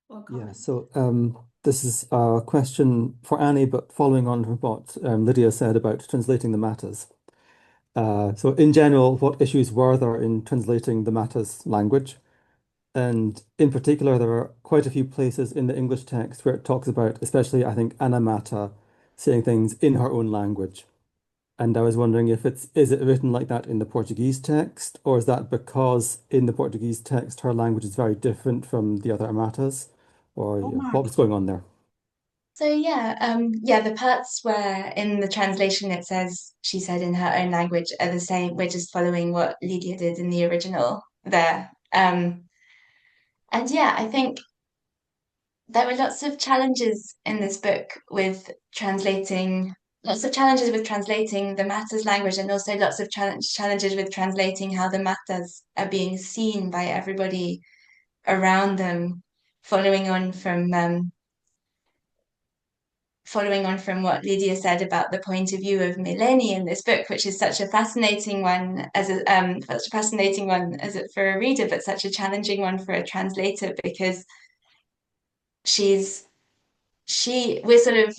or Yeah, comment. so this is a question for Annie, but following on from what Lydia said about translating the matters. So in general, what issues were there in translating the matters language? And in particular, there are quite a few places in the English text where it talks about, especially I think Anna Mata, saying things in her own language. And I was wondering if is it written like that in the Portuguese text, or is that because in the Portuguese text her language is very different from the other Amatas, or Oh, yeah, what Mark. was going on there? So yeah, the parts where in the translation it says she said in her own language are the same. We're just following what Lydia did in the original there. And yeah, I think there were lots of challenges in this book with translating, lots of challenges with translating the matters language, and also lots of challenges with translating how the matters are being seen by everybody around them, following on from what Lydia said about the point of view of Mileni in this book, which is such a fascinating one such a fascinating one as it for a reader, but such a challenging one for a translator because she's she we're sort of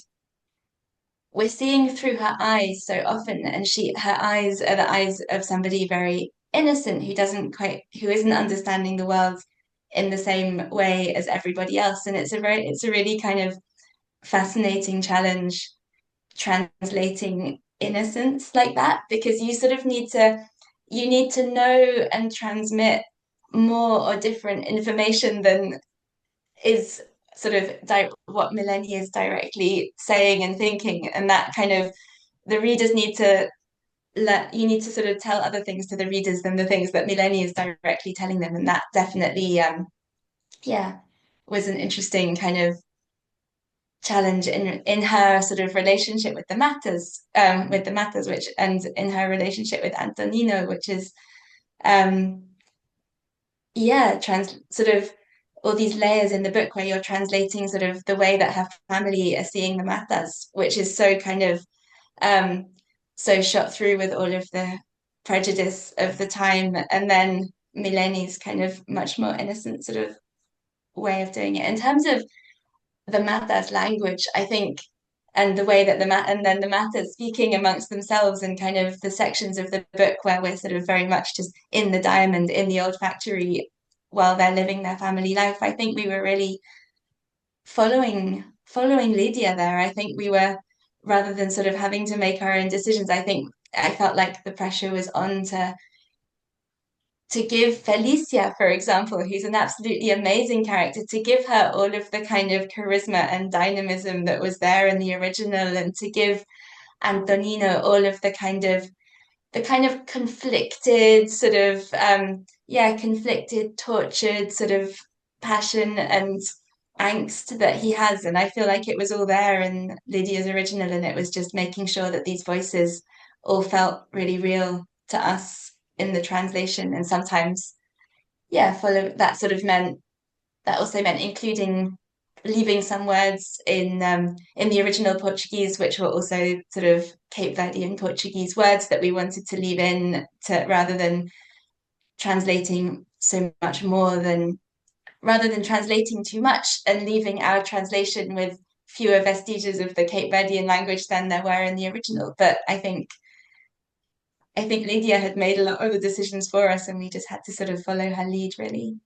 we're seeing through her eyes so often, and her eyes are the eyes of somebody very innocent who isn't understanding the world in the same way as everybody else, and it's a really kind of fascinating challenge translating innocence like that because you need to know and transmit more or different information than is sort of what Millennia is directly saying and thinking, and that kind of the readers need to you need to sort of tell other things to the readers than the things that Millennia is directly telling them, and that definitely yeah was an interesting kind of challenge in her sort of relationship with the matters which and in her relationship with Antonino, which is um trans sort of all these layers in the book where you're translating sort of the way that her family are seeing the matters, which is so kind of um so shot through with all of the prejudice of the time, and then Mileni's kind of much more innocent sort of way of doing it in terms of the Matas language, I think, and the way that and then the Matas speaking amongst themselves and kind of the sections of the book where we're sort of very much just in the diamond in the old factory while they're living their family life. I think we were really following Lydia there. I think we were rather than sort of having to make our own decisions. I think I felt like the pressure was on to give Felicia, for example, who's an absolutely amazing character, to give her all of the kind of charisma and dynamism that was there in the original, and to give Antonino all of the kind of conflicted sort of conflicted, tortured sort of passion and angst that he has. And I feel like it was all there in Lydia's original, and it was just making sure that these voices all felt really real to us in the translation. And sometimes, follow that sort of meant that also meant including leaving some words in the original Portuguese, which were also sort of Cape Verdean Portuguese words that we wanted to leave in to rather than translating so much more than rather than translating too much and leaving our translation with fewer vestiges of the Cape Verdean language than there were in the original. But I think Lydia had made a lot of the decisions for us, and we just had to sort of follow her lead, really.